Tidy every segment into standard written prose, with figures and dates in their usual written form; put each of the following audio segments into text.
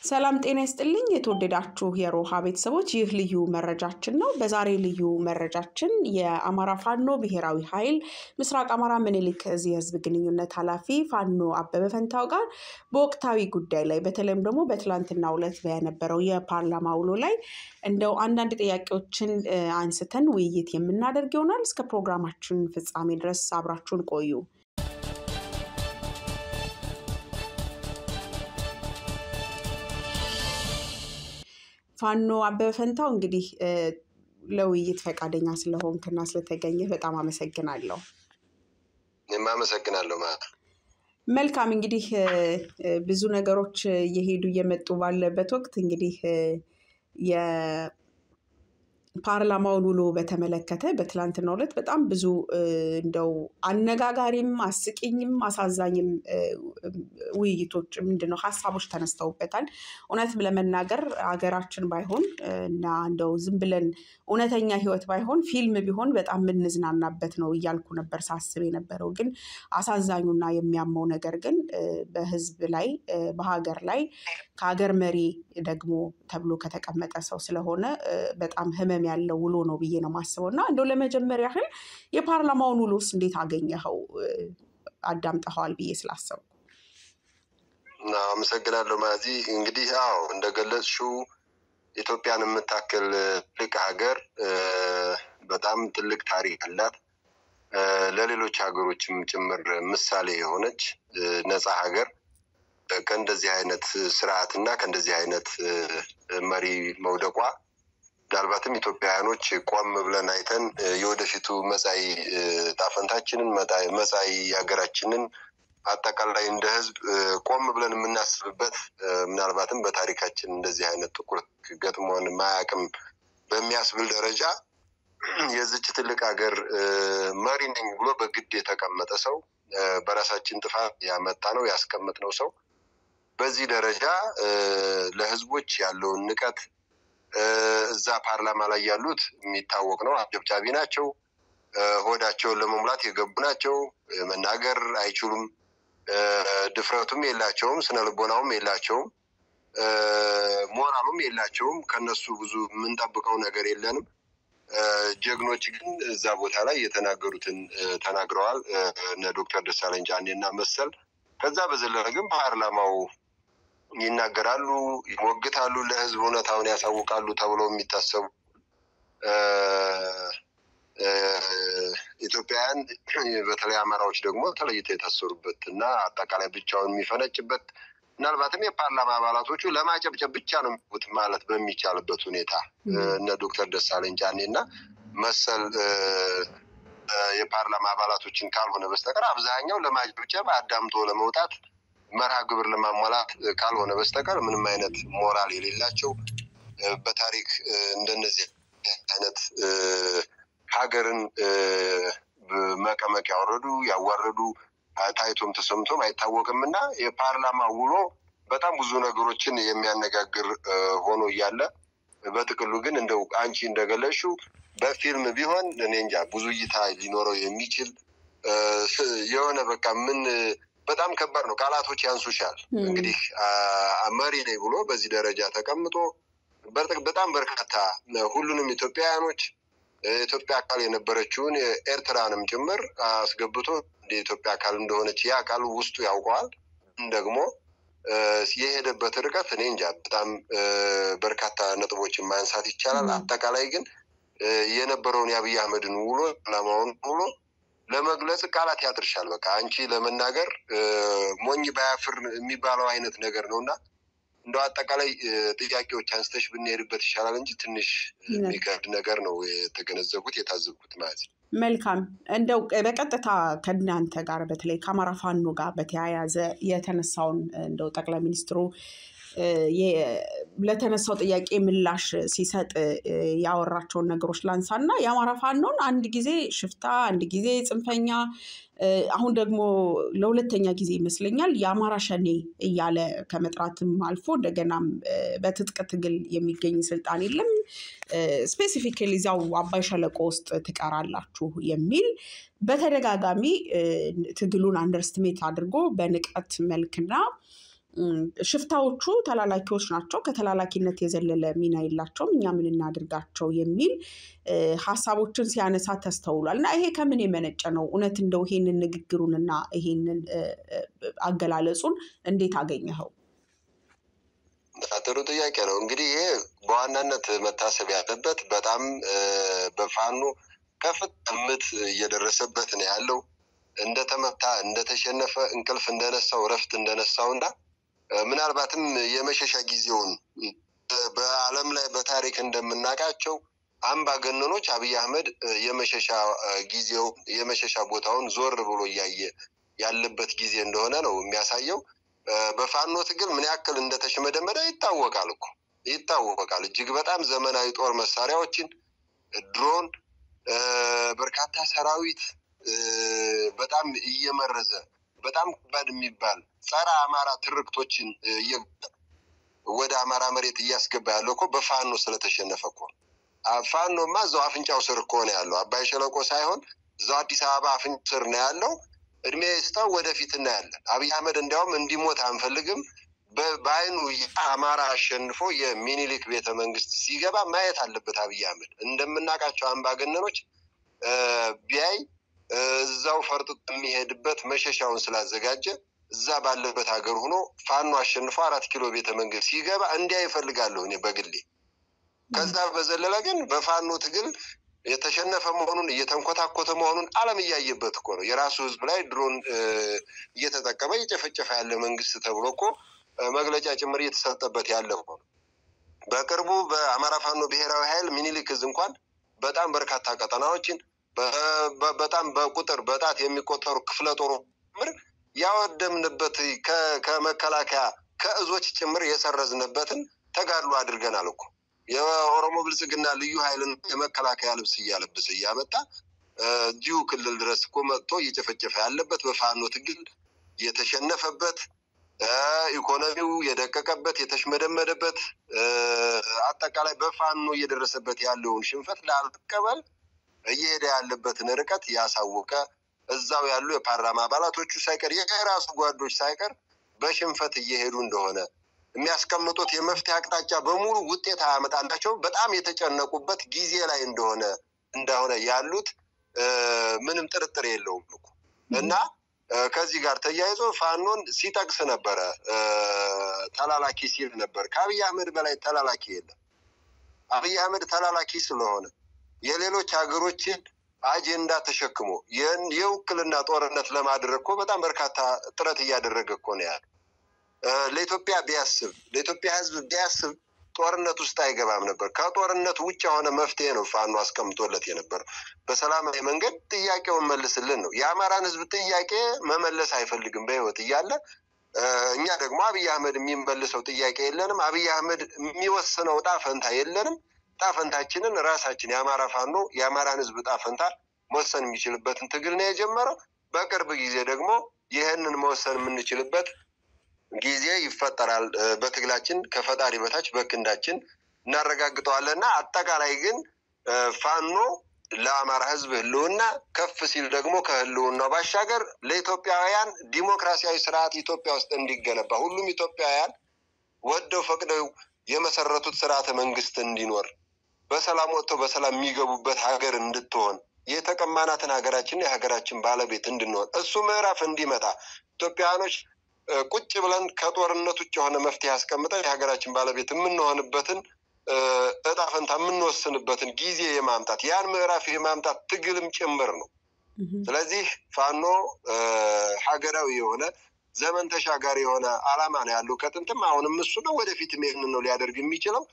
ሰላም ጤና ይስጥልኝ የተወደዳችሁ የሮሃ ቤተሰቦች ይህ ልዩ መረጃችን ነው በዛሬ ልዩ መረጃችን የአማራ ፋኖ ብሔራዊ ኃይል ምስራቅ አማራ ምኒልክ እዚህ ህዝብ ግንኙነት ኃላፊ ፋኖ አበበ ፈንታው ጋር በወቅታዊ ጉዳይ ላይ በተለይም ደግሞ በትላንትናው ዕለት በነበረው የፓርላማ ውሎ ላይ እንደው አንዳንድ ጥያቄዎችን አንስተን ውይይት የምናደርግ ይሆናል እስከ ፕሮግራማችን ፍጻሜ ድረስ አብራችሁን ቆዩ ፋኖ አበበ ፈንታው እንግዲህ ለውይይት ፈቃደኛ ስለሆንክና ስለተገኘ በጣም አመሰግናለሁ አመሰግናለሁ መልካም እንግዲህ ብዙ ነገሮች እየሄዱ እየመጡ ባለበት ወቅት እንግዲህ ፓርላማውን ውሎ በተመለከተ በትላንትናው ዕለት በጣም ብዙ እንደው አነጋጋሪም አስቂኝም አሳዛኝም ውይይቶች ምንድነው ሐሳቦች ተነስተውበታል እውነትም ለመናገር ሀገራችን ባይሆን እና እንደው ዝም ብለን እውነተኛ ህይወት ባይሆን ፊልም ቢሆን በጣም ምንዝናናበት ነው ይያልኩ ነበር ሳስብ የነበረው ግን አሳዛኙና የሚያመው ነገር ግን በህዝብ ላይ በሀገር ላይ ከሀገር መሪ ደግሞ ተብሎ ከተቀመጠ ሰው ስለሆነ በጣም ህመም ያለው ውሎ ነው ብዬ ነው ማስበውና እንደው ለመጀመሪያ ያህል የፓርላማውን ውሎስ እንዴት አገኘኸው አዳምጠኸዋል ብዬ ስላሰብኩ አመሰግናለሁ ማዚ እንግዲህ እንደገለጽሽው ኢትዮጵያን የምታክል ትልቅ ሀገር በጣም ትልቅ ታሪክ አላት ለሌሎች ሀገሮችም ጭምር ምሳሌ የሆነች ነፃ ሀገር ከእንደዚህ አይነት ስርዓትና ከእንደዚህ አይነት መሪ መውደቋ ምናልባትም ኢትዮጵያውያኖች ቆም ብለን አይተን የወደፊቱ መጻኢ ጣፈንታችንን መጻኢ ሀገራችንን አጠቃላይ እንደ ህዝብ ቆም ብለን የምናስብበት ምናልባትም በታሪካችን እንደዚህ አይነት ጥቁር ገጥሞን ማያቅም በሚያስብል ደረጃ የዚች ትልቅ ሀገር መሪ ነኝ ብሎ በግድ የተቀመጠ ሰው በራሳችን ጥፋት ያመጣ ነው ያስቀመጥነው ሰው በዚህ ደረጃ ለህዝቦች ያለውን ንቀት እዛ ፓርላማ ላይ ያሉት የሚታወቅ ነው አጨብጫቢ ናቸው ሆዳቸውን ለመሙላት የገቡ ናቸው መናገር አይችሉም ድፍረቱም የላቸውም ስነልቦናውም የላቸውም ሞራሉም የላቸውም ከነሱ ብዙ የምንጠብቀው ነገር የለንም ጀግኖች ግን እዛ ቦታ ላይ የተናገሩትን ተናግረዋል እነ ዶክተር ደሳለኝ ጫኔና መሰል ከዛ በዘለለ ግን ፓርላማው ይናገራሉ ይወግታሉ ለህዝብ እውነታውን ያሳውቃሉ ተብሎ የሚታሰቡ ኢትዮጵያውያን በተለይ አማራዎች ደግሞ ተለይተው የታሰሩበትና አጠቃላይ ብቻውን የሚፈነጭበት ምናልባትም የፓርላማ አባላቶቹ ለማጨብጨብ ብቻ ነው የሚሉት ማለት በሚቻልበት ሁኔታ እነ ዶክተር ደሳለኝ ጫኔና መሰል የፓርላማ አባላቶችን ካልሆነ በስተቀር አብዛኛው ለማጨብጨብ አዳምጦ ለመውጣት መርሃ ግብር ለማሟላት ካልሆነ በስተቀር ምንም አይነት ሞራል የሌላቸው በታሪክ እንደነዚህ አይነት ሀገርን መቀመቅ ያወረዱ ታይቶም ተሰምቶም አይታወቅምና የፓርላማ ውሎ በጣም ብዙ ነገሮችን የሚያነጋግር ሆኖ ያለ በጥቅሉ ግን እንደው አንቺ እንደገለሽው በፊልም ቢሆን እኔ እንጃ ብዙ እይታ ሊኖረው የሚችል የሆነ በቃ ምን በጣም ከባድ ነው ቃላቶች ያንሱሻል እንግዲህ መሪ ላይ ብሎ በዚህ ደረጃ ተቀምጦ በጣም በርካታ ሁሉንም ኢትዮጵያውያኖች ኢትዮጵያ አካል የነበረችውን ኤርትራንም ጭምር አስገብቶ የኢትዮጵያ አካል እንደሆነች ያ አካል ውስጡ ያውቀዋል ደግሞ የሄደበት ርቀት እኔ እንጃ በጣም በርካታ ነጥቦችን ማንሳት ይቻላል አጠቃላይ ግን የነበረውን የአብይ አህመድን ውሎ ለማውን ውሎ ለመግለጽ ቃላት ያጥርሻል በቃ አንቺ ለመናገር ሞኝ ባያፍር የሚባለው አይነት ነገር ነውና እንደው አጠቃላይ ጥያቄዎች አንስተሽ ብንሄድበት ይሻላል እንጂ ትንሽ የሚከብድ ነገር ነው የተገነዘቡት የታዘብኩት ማለት መልካም እንደው በቀጥታ ከናንተ ጋር በተለይ ከአማራ ፋኖ ጋር በተያያዘ የተነሳውን እንደው ጠቅላይ ሚኒስትሩ ለተነሳው ጥያቄ ምላሽ ሲሰጥ ያወራቸውን ነገሮች ላንሳና የአማራ ፋኖን አንድ ጊዜ ሽፍታ አንድ ጊዜ ጽንፈኛ አሁን ደግሞ ለሁለተኛ ጊዜ ይመስለኛል የአማራ ሸኔ እያለ ከመጥራትም አልፎ እንደገናም በትጥቅ ትግል የሚገኝ ስልጣን የለም ስፔሲፊካሊ ዛው አባይ ሸለቆ ውስጥ ትቀራላችሁ የሚል በተደጋጋሚ ትግሉን አንደርስቲሜት አድርጎ በንቀት መልክና ሽፍታዎቹ ተላላኪዎች ናቸው፣ ከተላላኪነት የዘለለ ሚና የላቸውም፣ እኛ ምን እናድርጋቸው የሚል ሀሳቦችን ሲያነሳ ተስተውሏል። እና ይሄ ከምን የመነጨ ነው? እውነት እንደው ይሄንን ንግግሩንና ይሄንን አገላለጹን እንዴት አገኘኸው? ጥሩ ጥያቄ ነው። እንግዲህ ይሄ በዋናነት መታሰብ ያለበት በጣም በፋኖ ከፍተኛ ምት እየደረሰበት ነው ያለው። እንደተመታ እንደተሸነፈ እንቅልፍ እንደነሳው ረፍት እንደነሳው እና ምናልባትም የመሸሻ ጊዜውን በዓለም ላይ በታሪክ እንደምናውቃቸው አምባገነኖች አብይ አህመድ የመሸሻ ጊዜው የመሸሻ ቦታውን ዞር ብሎ እያየ ያለበት ጊዜ እንደሆነ ነው የሚያሳየው። በፋኖ ትግል ምን ያክል እንደተሽመደመደ ይታወቃል እኮ ይታወቃል። እጅግ በጣም ዘመናዊ ጦር መሳሪያዎችን፣ ድሮን፣ በርካታ ሰራዊት በጣም እየመረዘ በጣም ከባድ የሚባል ጸረ አማራ ትርክቶችን ወደ አማራ መሬት እያስገባ ያለው እኮ በፋኖ ስለተሸነፈ እኮ። ፋኖማ እዛው አፍንጫው ስር እኮ ነው ያለው። አባይ ሸለቆ ሳይሆን እዛው አዲስ አበባ አፍንጫው ስር ነው ያለው። እድሜ ይስጠው፣ ወደፊት እናያለን። አብይ አህመድ እንዲያውም እንዲሞት አንፈልግም። በአይኑ አማራ አሸንፎ የሚኒሊክ ቤተ መንግስት ሲገባ ማየት አለበት አብይ አህመድ። እንደምናውቃቸው አምባገነኖች ቢያይ እዛው ፈርጥጦ የሚሄድበት መሸሻውን ስላዘጋጀ እዛ ባለበት ሀገር ሆኖ ፋኖ አሸንፎ 4 ኪሎ ቤተ መንግስት ሲገባ እንዲያ ይፈልጋለሁ እኔ በግሌ። ከዛ በዘለለ ግን በፋኖ ትግል የተሸነፈ መሆኑን እየተንኮታኮተ መሆኑን ዓለም እያየበት እኮ ነው። የራሱ ህዝብ ላይ ድሮን እየተጠቀመ እየጨፈጨፈ ያለ መንግስት ተብሎ እኮ መግለጫ ጭምር እየተሰጠበት ያለ እኮ ነው። በቅርቡ በአማራ ፋኖ ብሔራዊ ኃይል ሚኒሊክ እዝ እንኳን በጣም በርካታ ቀጠናዎችን በጣም በቁጥር በጣት የሚቆጠሩ ክፍለ ጦር ጭምር ያወደምንበት ከመከላከያ ከእዞች ጭምር የሰረዝንበትን ተጋድሎ አድርገናል እኮ። የኦሮሞ ብልጽግና ልዩ ኃይልን የመከላከያ ልብስ እያለበሰ እያመጣ እዚሁ ክልል ድረስ እኮ መጥቶ እየጨፈጨፈ ያለበት በፋኖ ትግል የተሸነፈበት ኢኮኖሚው የደቀቀበት የተሽመደመደበት አጠቃላይ በፋኖ እየደረሰበት ያለውን ሽንፈት ላልቀበል እየሄደ ያለበትን ርቀት ያሳወቀ እዛው ያሉ የፓርላማ አባላቶቹ ሳይቀር የራሱ ጓዶች ሳይቀር በሽንፈት እየሄዱ እንደሆነ የሚያስቀምጡት የመፍትሄ አቅጣጫ በሙሉ ውጤት አያመጣላቸው በጣም የተጨነቁበት ጊዜ ላይ እንደሆነ ያሉት ምንም ጥርጥር የለውም እኮ። እና ከዚህ ጋር ተያይዞ ፋኖን ሲጠቅስ ነበረ፣ ተላላኪ ሲል ነበር። ከአብይ አህመድ በላይ ተላላኪ የለም። አብይ አህመድ ተላላኪ ስለሆነ የሌሎች ሀገሮችን አጀንዳ ተሸክሞ የውክልና ጦርነት ለማድረግ እኮ በጣም በርካታ ጥረት እያደረገ እኮ ነው ያለው። ለኢትዮጵያ ቢያስብ ለኢትዮጵያ ሕዝብ ቢያስብ ጦርነት ውስጥ አይገባም ነበር። ከጦርነት ውጭ የሆነ መፍትሄ ነው ፋኖ አስቀምጦለት የነበረው። በሰላማዊ መንገድ ጥያቄውን መልስልን ነው። የአማራን ሕዝብ ጥያቄ መመለስ አይፈልግም በህይወት እያለ። እኛ ደግሞ አብይ አህመድ የሚመልሰው ጥያቄ የለንም። አብይ አህመድ የሚወስነው ዕጣ ፈንታ የለንም። ዕጣ ፈንታችንን ራሳችን የአማራ ፋኖ የአማራን ሕዝብ ዕጣ ፈንታ መወሰን የሚችልበትን ትግል ነው የጀመረው። በቅርብ ጊዜ ደግሞ ይህንን መወሰን የምንችልበት ጊዜ ይፈጠራል። በትግላችን ከፈጣሪ በታች በክንዳችን እናረጋግጠዋለን። እና አጠቃላይ ግን ፋኖ ለአማራ ህዝብ ህልውና ከፍ ሲል ደግሞ ከህልውናው ባሻገር ለኢትዮጵያውያን ዲሞክራሲያዊ ስርዓት ኢትዮጵያ ውስጥ እንዲገነባ ሁሉም ኢትዮጵያውያን ወደው ፈቅደው የመሰረቱት ስርዓተ መንግስት እንዲኖር በሰላም ወጥተው በሰላም የሚገቡበት ሀገር እንድትሆን የተቀማናትን ሀገራችን የሀገራችን ባለቤት እንድንሆን እሱ ምዕራፍ እንዲመጣ ኢትዮጵያውያኖች ቁጭ ብለን ከጦርነት ውጭ የሆነ መፍትሄ አስቀምጠን የሀገራችን ባለቤት የምንሆንበትን ዕጣ ፈንታ የምንወስንበትን ጊዜ የማምጣት ያን ምዕራፍ የማምጣት ትግልም ጭምር ነው። ስለዚህ ፋኖ ሀገራዊ የሆነ ዘመን ተሻጋሪ የሆነ ዓላማ ነው ያለው። ከጥንትም አሁንም እሱ ነው፣ ወደፊትም ይህንን ነው ሊያደርግ የሚችለው።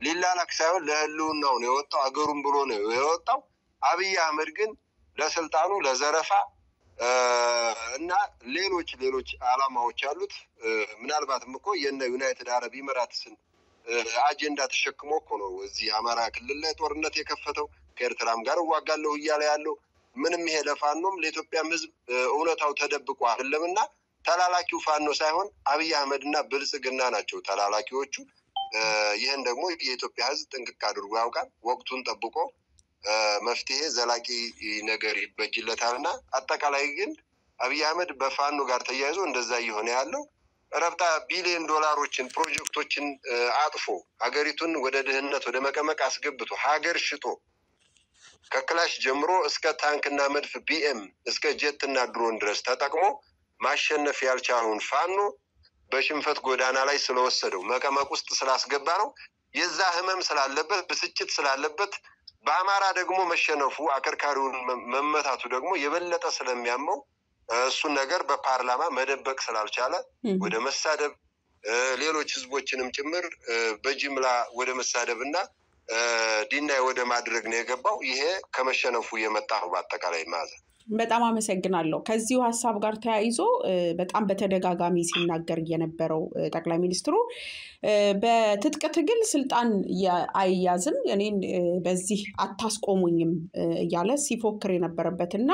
ሊላላክ ሳይሆን ለህልውናው ነው የወጣው፣ ሀገሩን ብሎ ነው የወጣው። አብይ አህመድ ግን ለስልጣኑ ለዘረፋ እና ሌሎች ዓላማዎች አሉት። ምናልባትም እኮ የነ ዩናይትድ አረብ ኢሚራትስን አጀንዳ ተሸክሞ እኮ ነው እዚህ አማራ ክልል ላይ ጦርነት የከፈተው። ከኤርትራም ጋር እዋጋለሁ እያለ ያለው ምንም ይሄ ለፋኖም ለኢትዮጵያም ህዝብ እውነታው ተደብቆ አይደለምና ተላላኪው ፋኖ ሳይሆን አብይ አህመድና ብልጽግና ናቸው ተላላኪዎቹ። ይህን ደግሞ የኢትዮጵያ ህዝብ ጥንቅቅ አድርጎ ያውቃል። ወቅቱን ጠብቆ መፍትሄ ዘላቂ ነገር ይበጅለታልና አጠቃላይ ግን አብይ አህመድ በፋኖ ጋር ተያይዞ እንደዛ እየሆነ ያለው ረብጣ ቢሊዮን ዶላሮችን ፕሮጀክቶችን አጥፎ ሀገሪቱን ወደ ድህነት ወደ መቀመቅ አስገብቶ ሀገር ሽጦ ከክላሽ ጀምሮ እስከ ታንክና መድፍ ቢኤም እስከ ጀትና ድሮን ድረስ ተጠቅሞ ማሸነፍ ያልቻለውን ፋኖ በሽንፈት ጎዳና ላይ ስለወሰደው መቀመቅ ውስጥ ስላስገባ ነው። የዛ ህመም ስላለበት ብስጭት ስላለበት በአማራ ደግሞ መሸነፉ አከርካሪውን መመታቱ ደግሞ የበለጠ ስለሚያመው እሱን ነገር በፓርላማ መደበቅ ስላልቻለ ወደ መሳደብ ሌሎች ህዝቦችንም ጭምር በጅምላ ወደ መሳደብና ዲናይ ወደ ማድረግ ነው የገባው። ይሄ ከመሸነፉ የመጣ ነው። በአጠቃላይ ማዘ በጣም አመሰግናለሁ። ከዚሁ ሐሳብ ጋር ተያይዞ በጣም በተደጋጋሚ ሲናገር የነበረው ጠቅላይ ሚኒስትሩ በትጥቅ ትግል ስልጣን አይያዝም እኔን በዚህ አታስቆሙኝም እያለ ሲፎክር የነበረበትና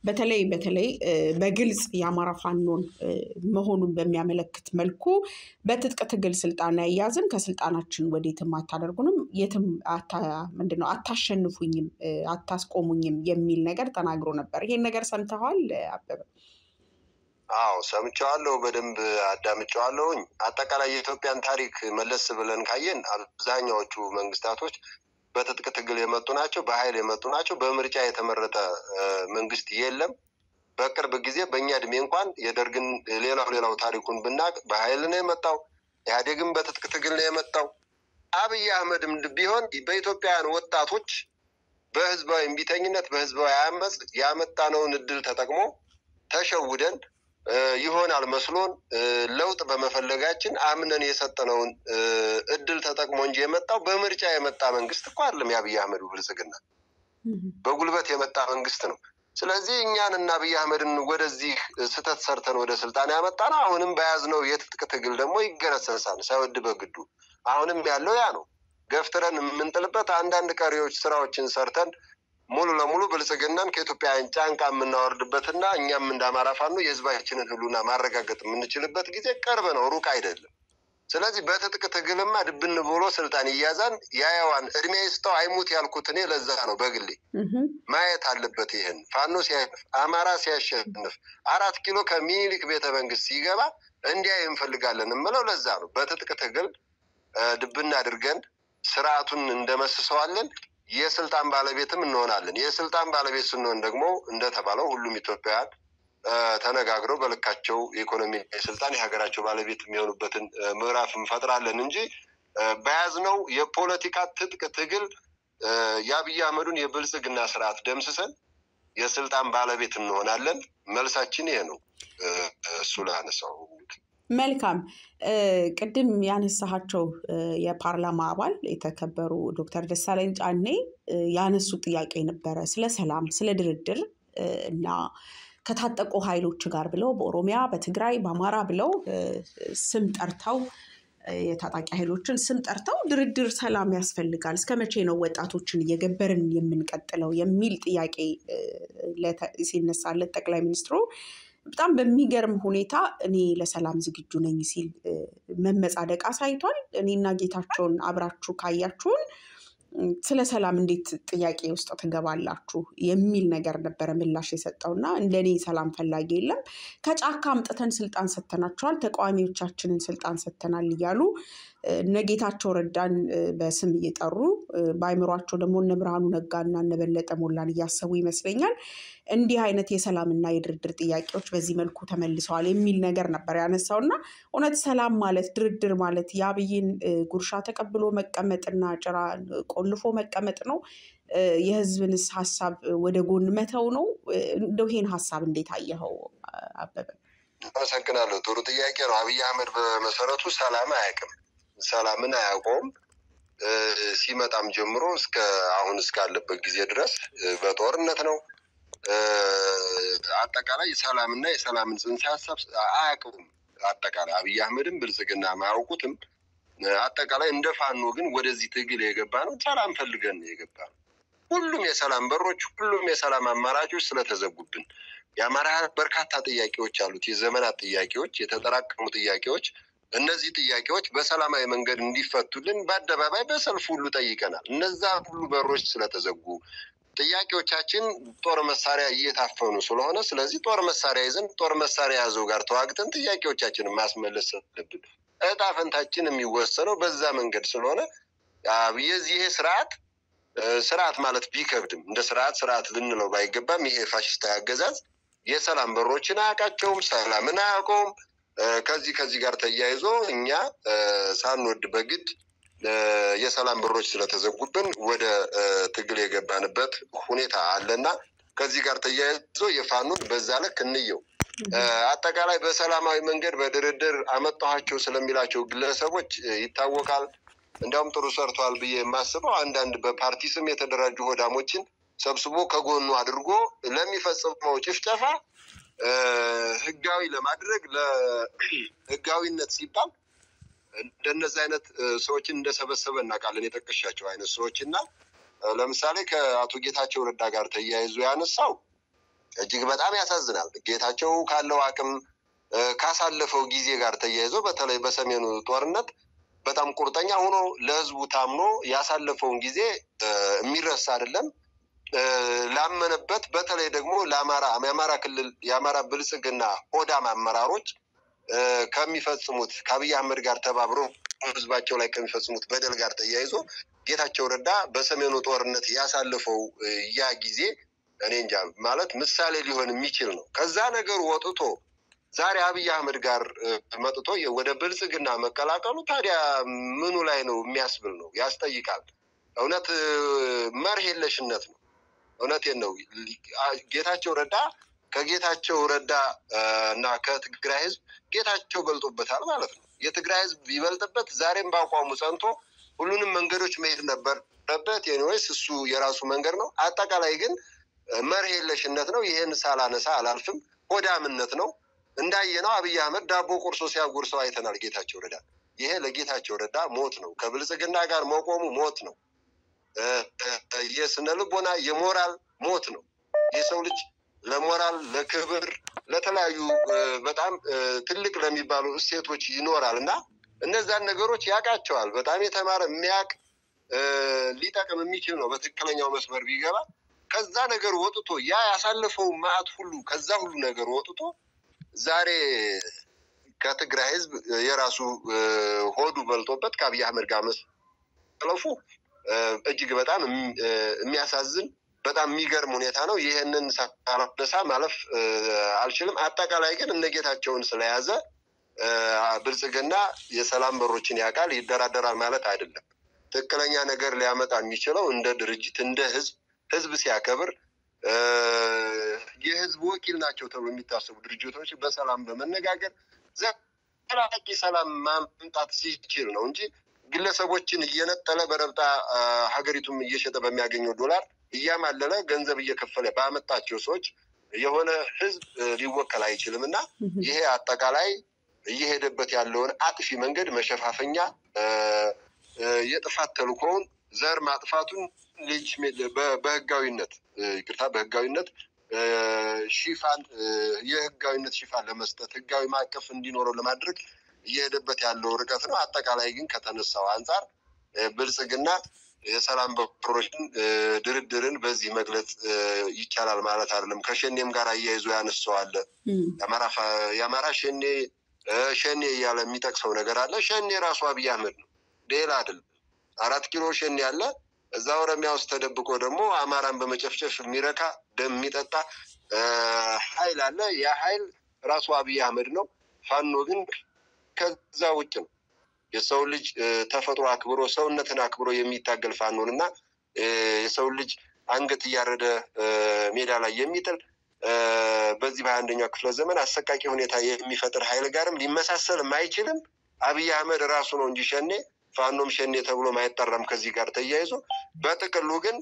በተለይ በግልጽ የአማራ ፋኖን መሆኑን በሚያመለክት መልኩ በትጥቅ ትግል ስልጣን አይያዝም ከስልጣናችን ወዴትም አታደርጉንም የትም አታሸንፉኝም አታስቆሙኝም የሚል ነገር ተናግሮ ነበር። ይሄን ነገር ሰምተዋል አበበ? አዎ ሰምቻለሁ፣ በደንብ አዳምጫለሁኝ። አጠቃላይ የኢትዮጵያን ታሪክ መለስ ብለን ካየን አብዛኛዎቹ መንግስታቶች በትጥቅ ትግል የመጡ ናቸው፣ በኃይል የመጡ ናቸው። በምርጫ የተመረጠ መንግስት የለም። በቅርብ ጊዜ በእኛ እድሜ እንኳን የደርግን ሌላው ታሪኩን ብናቅ በኃይል ነው የመጣው። ኢህአዴግም በትጥቅ ትግል ነው የመጣው። አብይ አህመድም ቢሆን በኢትዮጵያውያን ወጣቶች በህዝባዊ እምቢተኝነት በህዝባዊ አመጽ ያመጣነውን እድል ተጠቅሞ ተሸውደን ይሆናል መስሎን ለውጥ በመፈለጋችን አምነን የሰጠነውን እድል ተጠቅሞ እንጂ የመጣው በምርጫ የመጣ መንግስት እኮ አይደለም። የአብይ አህመድ ብልጽግና በጉልበት የመጣ መንግስት ነው። ስለዚህ እኛን እና አብይ አህመድን ወደዚህ ስተት ሰርተን ወደ ስልጣን ያመጣነው አሁንም በያዝነው የትጥቅ ትግል ደግሞ ይገረሰሳል ሳይወድ በግዱ። አሁንም ያለው ያ ነው። ገፍትረን የምንጥልበት አንዳንድ ቀሪዎች ስራዎችን ሰርተን ሙሉ ለሙሉ ብልጽግናን ከኢትዮጵያውያን ጫንቃ የምናወርድበትና እኛም እንደ አማራ ፋኖ የህዝባችንን ህልውና ማረጋገጥ የምንችልበት ጊዜ ቅርብ ነው፣ ሩቅ አይደለም። ስለዚህ በትጥቅ ትግልማ ድብን ብሎ ስልጣን ይያዛን ያያዋን እድሜ ይስጠው አይሙት ያልኩት እኔ ለዛ ነው። በግሌ ማየት አለበት ይሄን ፋኖ ሲያሸንፍ አማራ ሲያሸንፍ 4 ኪሎ ከሚኒሊክ ቤተ መንግስት ሲገባ እንዲያ እንፈልጋለን እምለው ለዛ ነው። በትጥቅ ትግል ድብን አድርገን ስርዓቱን እንደመስሰዋለን፣ የስልጣን ባለቤትም እንሆናለን። የስልጣን ባለቤት ስንሆን ደግሞ እንደተባለው ሁሉም ኢትዮጵያውያን ተነጋግረው በልካቸው የኢኮኖሚ ስልጣን የሀገራቸው ባለቤት የሚሆኑበትን ምዕራፍ እንፈጥራለን እንጂ በያዝነው የፖለቲካ ትጥቅ ትግል የአብይ አህመዱን የብልጽግና ስርዓት ደምስሰን የስልጣን ባለቤት እንሆናለን። መልሳችን ይሄ ነው። እሱ ላነሳው መልካም። ቅድም ያነሳቸው የፓርላማ አባል የተከበሩ ዶክተር ደሳለኝ ጫኔ ያነሱት ጥያቄ ነበረ ስለ ሰላም፣ ስለ ድርድር እና ከታጠቁ ኃይሎች ጋር ብለው በኦሮሚያ፣ በትግራይ፣ በአማራ ብለው ስም ጠርተው የታጣቂ ኃይሎችን ስም ጠርተው ድርድር ሰላም ያስፈልጋል፣ እስከ መቼ ነው ወጣቶችን እየገበርን የምንቀጥለው የሚል ጥያቄ ሲነሳለት ጠቅላይ ሚኒስትሩ በጣም በሚገርም ሁኔታ እኔ ለሰላም ዝግጁ ነኝ ሲል መመጻደቅ አሳይቷል። እኔና ጌታቸውን አብራችሁ ካያችሁን ስለ ሰላም እንዴት ጥያቄ ውስጥ ትገባላችሁ የሚል ነገር ነበረ ምላሽ የሰጠውና እንደኔ ሰላም ፈላጊ የለም፣ ከጫካ አምጥተን ስልጣን ሰጥተናቸዋል፣ ተቃዋሚዎቻችንን ስልጣን ሰጥተናል እያሉ እነ ጌታቸው ረዳን በስም እየጠሩ በአይምሯቸው ደግሞ እነ ብርሃኑ ነጋና እነ በለጠ ሞላን እያሰቡ ይመስለኛል እንዲህ አይነት የሰላምና የድርድር ጥያቄዎች በዚህ መልኩ ተመልሰዋል የሚል ነገር ነበር ያነሳውና እውነት ሰላም ማለት ድርድር ማለት የአብይን ጉርሻ ተቀብሎ መቀመጥና ጭራ ቆልፎ መቀመጥ ነው? የህዝብንስ ሐሳብ ወደ ጎን መተው ነው? እንደው ይሄን ሐሳብ እንዴት አየኸው አበበ? አመሰግናለሁ። ጥሩ ጥያቄ ነው። አብይ አህመድ በመሰረቱ ሰላም አያውቅም፣ ሰላምን አያውቀውም። ሲመጣም ጀምሮ እስከ አሁን እስካለበት ጊዜ ድረስ በጦርነት ነው። አጠቃላይ ሰላምና የሰላምን ጽንሰ ሐሳብ አያውቀውም። አጠቃላይ አብይ አህመድም ብልጽግና ማያውቁትም። አጠቃላይ እንደ ፋኖ ግን ወደዚህ ትግል የገባ ነው ሰላም ፈልገን የገባ ነው። ሁሉም የሰላም በሮች፣ ሁሉም የሰላም አማራጮች ስለተዘጉብን የአማራ በርካታ ጥያቄዎች አሉት፣ የዘመናት ጥያቄዎች፣ የተጠራቀሙ ጥያቄዎች። እነዚህ ጥያቄዎች በሰላማዊ መንገድ እንዲፈቱልን በአደባባይ በሰልፍ ሁሉ ጠይቀናል። እነዛ ሁሉ በሮች ስለተዘጉ ጥያቄዎቻችን ጦር መሳሪያ እየታፈኑ ስለሆነ ስለዚህ ጦር መሳሪያ ይዘን ጦር መሳሪያ ያዘው ጋር ተዋግተን ጥያቄዎቻችንን ማስመለስ አለብን። እጣ ፈንታችን የሚወሰነው በዛ መንገድ ስለሆነ የዚህ ስርዓት ማለት ቢከብድም እንደ ስርዓት ልንለው ባይገባም ይሄ ፋሽስታዊ አገዛዝ የሰላም በሮችን አያውቃቸውም፣ ሰላምን አያውቀውም። ከዚህ ጋር ተያይዞ እኛ ሳንወድ በግድ የሰላም በሮች ስለተዘጉብን ወደ ትግል የገባንበት ሁኔታ አለና ከዚህ ጋር ተያይዞ የፋኖን በዛ ልክ እንየው። አጠቃላይ በሰላማዊ መንገድ በድርድር አመጣኋቸው ስለሚላቸው ግለሰቦች ይታወቃል። እንዲያውም ጥሩ ሰርቷል ብዬ የማስበው አንዳንድ በፓርቲ ስም የተደራጁ ሆዳሞችን ሰብስቦ ከጎኑ አድርጎ ለሚፈጽመው ጭፍጨፋ ህጋዊ ለማድረግ ለህጋዊነት ሲባል እንደነዚህ አይነት ሰዎችን እንደሰበሰበ እናውቃለን። የጠቀሻቸው አይነት ሰዎች እና ለምሳሌ ከአቶ ጌታቸው ረዳ ጋር ተያይዞ ያነሳው እጅግ በጣም ያሳዝናል። ጌታቸው ካለው አቅም ካሳለፈው ጊዜ ጋር ተያይዞ በተለይ በሰሜኑ ጦርነት በጣም ቁርጠኛ ሆኖ ለህዝቡ ታምኖ ያሳለፈውን ጊዜ የሚረሳ አይደለም። ላመነበት በተለይ ደግሞ የአማራ ክልል የአማራ ብልጽግና ሆዳም አመራሮች ከሚፈጽሙት ከአብይ አህመድ ጋር ተባብሮ ህዝባቸው ላይ ከሚፈጽሙት በደል ጋር ተያይዞ ጌታቸው ረዳ በሰሜኑ ጦርነት ያሳለፈው ያ ጊዜ እኔ እንጃ ማለት ምሳሌ ሊሆን የሚችል ነው። ከዛ ነገር ወጥቶ ዛሬ አብይ አህመድ ጋር መጥቶ ወደ ብልጽግና መቀላቀሉ ታዲያ ምኑ ላይ ነው የሚያስብል ነው፣ ያስጠይቃል። እውነት መርህ የለሽነት ነው። እውነቴን ነው። ጌታቸው ረዳ ከጌታቸው ረዳ እና ከትግራይ ህዝብ ጌታቸው በልጦበታል ማለት ነው። የትግራይ ህዝብ ቢበልጥበት ዛሬም በአቋሙ ጸንቶ ሁሉንም መንገዶች መሄድ ነበረበት። የኒዌይስ እሱ የራሱ መንገድ ነው። አጠቃላይ ግን መርህ የለሽነት ነው። ይሄን ሳላነሳ አላልፍም። ሆዳምነት ነው። እንዳየነው አብይ አህመድ ዳቦ ቁርሶ ሲያጎርሰው አይተናል ጌታቸው ረዳ። ይሄ ለጌታቸው ረዳ ሞት ነው። ከብልጽግና ጋር መቆሙ ሞት ነው። የስነ ልቦና የሞራል ሞት ነው። የሰው ልጅ ለሞራል ለክብር ለተለያዩ በጣም ትልቅ ለሚባሉ እሴቶች ይኖራል እና እነዛን ነገሮች ያውቃቸዋል። በጣም የተማረ የሚያውቅ ሊጠቅም የሚችል ነው በትክክለኛው መስመር ቢገባ። ከዛ ነገር ወጥቶ ያ ያሳለፈው መዓት ሁሉ ከዛ ሁሉ ነገር ወጥቶ ዛሬ ከትግራይ ህዝብ የራሱ ሆዱ በልጦበት ከአብይ አህመድ ጋር መሰለፉ እጅግ በጣም የሚያሳዝን በጣም የሚገርም ሁኔታ ነው። ይህንን ሳላነሳ ማለፍ አልችልም። አጠቃላይ ግን እነጌታቸውን ስለያዘ ብልጽግና የሰላም በሮችን ያውቃል፣ ይደራደራል ማለት አይደለም። ትክክለኛ ነገር ሊያመጣ የሚችለው እንደ ድርጅት እንደ ህዝብ ሲያከብር የህዝብ ወኪል ናቸው ተብሎ የሚታሰቡ ድርጅቶች በሰላም በመነጋገር ዘላቂ ሰላም ማምጣት ሲችል ነው እንጂ ግለሰቦችን እየነጠለ በረብጣ ሀገሪቱም እየሸጠ በሚያገኘው ዶላር እያማለለ ገንዘብ እየከፈለ ባመጣቸው ሰዎች የሆነ ህዝብ ሊወከል አይችልም እና ይሄ አጠቃላይ እየሄደበት ያለውን አጥፊ መንገድ መሸፋፈኛ የጥፋት ተልእኮውን ዘር ማጥፋቱን ልጅ በህጋዊነት ሽፋን የህጋዊነት ሽፋን ለመስጠት ህጋዊ ማዕቀፍ እንዲኖረው ለማድረግ እየሄደበት ያለው ርቀት ነው። አጠቃላይ ግን ከተነሳው አንጻር ብልጽግና የሰላም በሮችን ድርድርን በዚህ መግለጽ ይቻላል ማለት አይደለም። ከሸኔም ጋር አያይዞ ያነሳዋል። የአማራ ሸኔ እያለ የሚጠቅሰው ነገር አለ። ሸኔ ራሱ አብይ አህመድ ነው፣ ሌላ አይደለም። 4 ኪሎ ሸኔ ያለ እዛ ኦሮሚያ ውስጥ ተደብቆ ደግሞ አማራን በመጨፍጨፍ የሚረካ ደም የሚጠጣ ኃይል አለ። ያ ኃይል ራሱ አብይ አህመድ ነው። ፋኖ ግን ከዛ ውጭ ነው። የሰው ልጅ ተፈጥሮ አክብሮ ሰውነትን አክብሮ የሚታገል ፋኖን እና የሰው ልጅ አንገት እያረደ ሜዳ ላይ የሚጥል በዚህ በ21ኛው ክፍለ ዘመን አሰቃቂ ሁኔታ የሚፈጥር ኃይል ጋርም ሊመሳሰል አይችልም። አብይ አህመድ ራሱ ነው እንጂ ሸኔ ፋኖም ሸኔ ተብሎ ማይጠራም። ከዚህ ጋር ተያይዞ በጥቅሉ ግን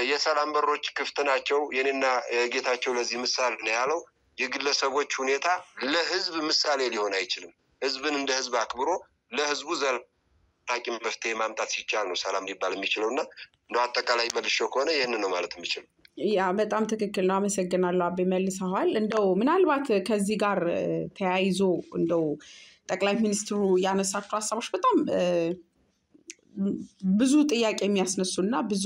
የሰላም በሮች ክፍት ናቸው። የኔና ጌታቸው ለዚህ ምሳሌ ነው ያለው። የግለሰቦች ሁኔታ ለህዝብ ምሳሌ ሊሆን አይችልም። ህዝብን እንደ ህዝብ አክብሮ ለህዝቡ ዘላቂ መፍትሄ ማምጣት ሲቻል ነው ሰላም ሊባል የሚችለው እና እንደው አጠቃላይ መልሼው ከሆነ ይህንን ነው ማለት የሚችለው። ያ በጣም ትክክል ነው። አመሰግናለሁ አቤ፣ መልሰዋል። እንደው ምናልባት ከዚህ ጋር ተያይዞ እንደው ጠቅላይ ሚኒስትሩ ያነሳቸው ሀሳቦች በጣም ብዙ ጥያቄ የሚያስነሱና ብዙ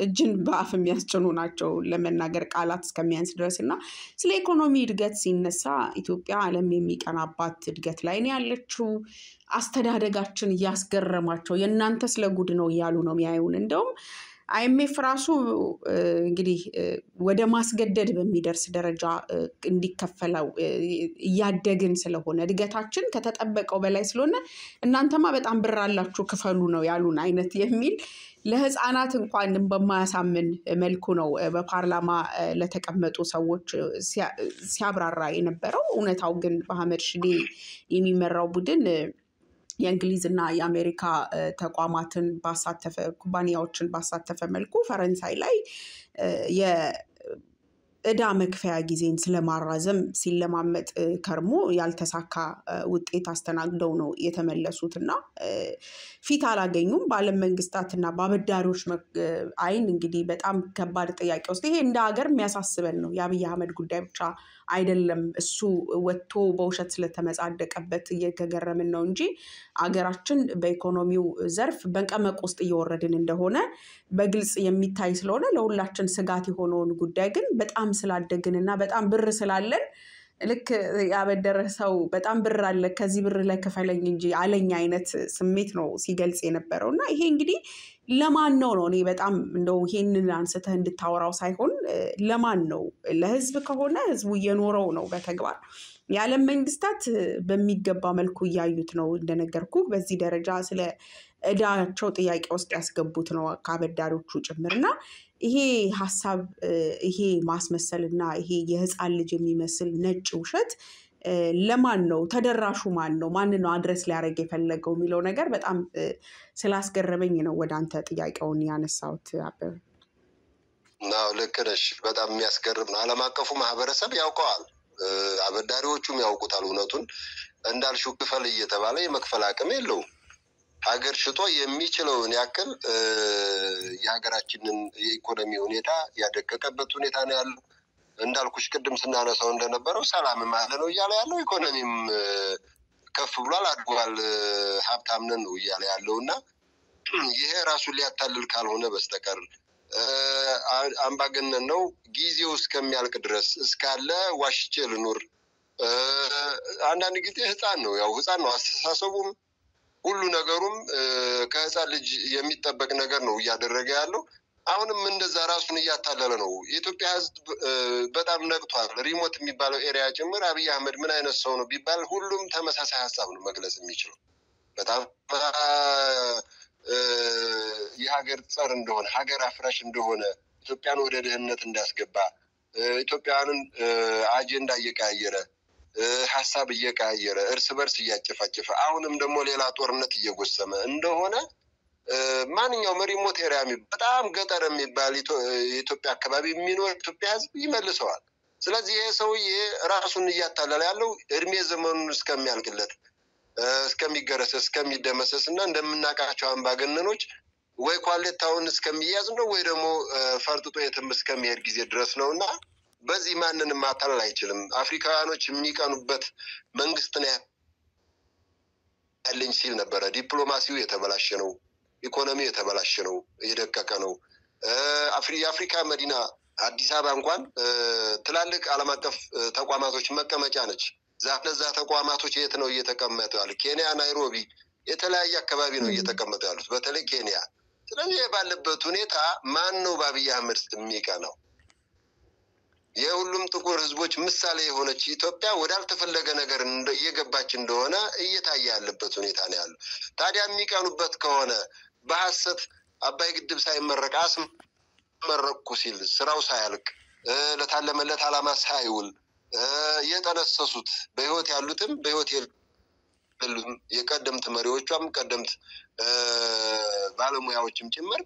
እጅን በአፍ የሚያስጭኑ ናቸው ለመናገር ቃላት እስከሚያንስ ድረስና ስለ ኢኮኖሚ እድገት ሲነሳ ኢትዮጵያ ዓለም የሚቀናባት እድገት ላይ ነው ያለችው። አስተዳደጋችን እያስገረማቸው የእናንተ ስለ ጉድ ነው እያሉ ነው የሚያዩን። እንደውም አይኤምኤፍ ራሱ እንግዲህ ወደ ማስገደድ በሚደርስ ደረጃ እንዲከፈለው እያደግን ስለሆነ እድገታችን ከተጠበቀው በላይ ስለሆነ እናንተማ በጣም ብር አላችሁ ክፈሉ ነው ያሉን አይነት የሚል ለህፃናት እንኳን በማያሳምን መልኩ ነው በፓርላማ ለተቀመጡ ሰዎች ሲያብራራ የነበረው። እውነታው ግን በአህመድ ሽዴ የሚመራው ቡድን የእንግሊዝና የአሜሪካ ተቋማትን ባሳተፈ ኩባንያዎችን ባሳተፈ መልኩ ፈረንሳይ ላይ የዕዳ መክፈያ ጊዜን ስለማራዘም ሲለማመጥ ከርሞ ያልተሳካ ውጤት አስተናግደው ነው የተመለሱትና ፊት አላገኙም። በዓለም መንግስታትና በአበዳሪዎች አይን እንግዲህ በጣም ከባድ ጥያቄ ውስጥ ይሄ እንደ ሀገር የሚያሳስበን ነው። የአብይ አህመድ ጉዳይ ብቻ አይደለም። እሱ ወጥቶ በውሸት ስለተመጻደቀበት እየተገረምን ነው እንጂ አገራችን በኢኮኖሚው ዘርፍ በቀመቅ ውስጥ እየወረድን እንደሆነ በግልጽ የሚታይ ስለሆነ ለሁላችን ስጋት የሆነውን ጉዳይ ግን በጣም ስላደግንና በጣም ብር ስላለን ልክ ያበደረ ሰው በጣም ብር አለ ከዚህ ብር ላይ ከፈለኝ እንጂ አለኝ አይነት ስሜት ነው ሲገልጽ የነበረውና ይሄ እንግዲህ ለማን ነው እኔ በጣም እንደው ይሄንን አንስተህ እንድታወራው ሳይሆን ለማን ነው? ለህዝብ ከሆነ ህዝቡ እየኖረው ነው በተግባር የዓለም መንግስታት በሚገባ መልኩ እያዩት ነው። እንደነገርኩ በዚህ ደረጃ ስለ ዕዳቸው ጥያቄ ውስጥ ያስገቡት ነው ከአበዳሪዎቹ ጭምርና ይሄ ሐሳብ ይሄ ማስመሰልና ይሄ የህፃን ልጅ የሚመስል ነጭ ውሸት ለማን ነው? ተደራሹ ማን ነው? ማን ነው አድረስ ሊያደርግ የፈለገው የሚለው ነገር በጣም ስላስገረመኝ ነው ወደ አንተ ጥያቄውን ያነሳሁት አበበ። ነው ልክ ነሽ። በጣም የሚያስገርም ነው። ዓለም አቀፉ ማህበረሰብ ያውቀዋል፣ አበዳሪዎቹም ያውቁታል። እውነቱን እንዳልሽው ክፈል እየተባለ የመክፈል አቅም የለውም። ሀገር ሽጦ የሚችለውን ያክል የሀገራችንን የኢኮኖሚ ሁኔታ ያደቀቀበት ሁኔታ ነው ያለው። እንዳልኩሽ ቅድም ስናነሳው እንደነበረው ሰላምም አለ ነው እያለ ያለው፣ ኢኮኖሚም ከፍ ብሏል አድጓል፣ ሀብታም ነን ነው እያለ ያለው እና ይሄ ራሱን ሊያታልል ካልሆነ በስተቀር አምባገነን ነው ጊዜው እስከሚያልቅ ድረስ እስካለ ዋሽቼ ልኑር። አንዳንድ ጊዜ ህፃን ነው፣ ያው ህፃን ነው አስተሳሰቡም ሁሉ ነገሩም ከህፃን ልጅ የሚጠበቅ ነገር ነው እያደረገ ያለው። አሁንም እንደዛ ራሱን እያታለለ ነው። የኢትዮጵያ ህዝብ በጣም ነቅቷል። ሪሞት የሚባለው ኤሪያ ጭምር አብይ አህመድ ምን አይነት ሰው ነው ቢባል ሁሉም ተመሳሳይ ሀሳብ ነው መግለጽ የሚችለው። በጣም የሀገር ጸር እንደሆነ፣ ሀገር አፍራሽ እንደሆነ፣ ኢትዮጵያን ወደ ድህነት እንዳስገባ፣ ኢትዮጵያውያንን አጀንዳ እየቀያየረ ሀሳብ እየቀያየረ እርስ በርስ እያጨፋጨፈ አሁንም ደግሞ ሌላ ጦርነት እየጎሰመ እንደሆነ ማንኛውም ሪሞት ኤሪያ በጣም ገጠር የሚባል የኢትዮጵያ አካባቢ የሚኖር ኢትዮጵያ ህዝብ ይመልሰዋል። ስለዚህ ይሄ ሰውዬ ራሱን እያታለለ ያለው እድሜ ዘመኑን እስከሚያልቅለት እስከሚገረሰስ እስከሚደመሰስ እና እንደምናውቃቸው አምባገነኖች ወይ ኳሌታውን እስከሚያዝ ነው ወይ ደግሞ ፈርጥጦ የትም እስከሚሄድ ጊዜ ድረስ ነው እና በዚህ ማንንም ማታለል አይችልም። አፍሪካውያኖች የሚቀኑበት መንግስት ነው ያለኝ ሲል ነበረ። ዲፕሎማሲው የተበላሸ ነው፣ ኢኮኖሚው የተበላሸ ነው፣ የደቀቀ ነው። የአፍሪካ መዲና አዲስ አበባ እንኳን ትላልቅ ዓለም አቀፍ ተቋማቶች መቀመጫ ነች። እነዛ ተቋማቶች የት ነው እየተቀመጡ ያሉት? ኬንያ ናይሮቢ፣ የተለያየ አካባቢ ነው እየተቀመጡ ያሉት፣ በተለይ ኬንያ። ስለዚህ ባለበት ሁኔታ ማን ነው በአብይ አህመድ የሚቀናው? የሁሉም ጥቁር ህዝቦች ምሳሌ የሆነች ኢትዮጵያ ወዳልተፈለገ ነገር እየገባች እንደሆነ እየታየ ያለበት ሁኔታ ነው ያለው። ታዲያ የሚቀኑበት ከሆነ በሐሰት አባይ ግድብ ሳይመረቅ አስመረቅኩ ሲል ስራው ሳያልቅ ለታለመለት ዓላማ ሳይውል የጠነሰሱት በህይወት ያሉትም በህይወት የሉትም የቀደምት መሪዎቿም ቀደምት ባለሙያዎችም ጭምር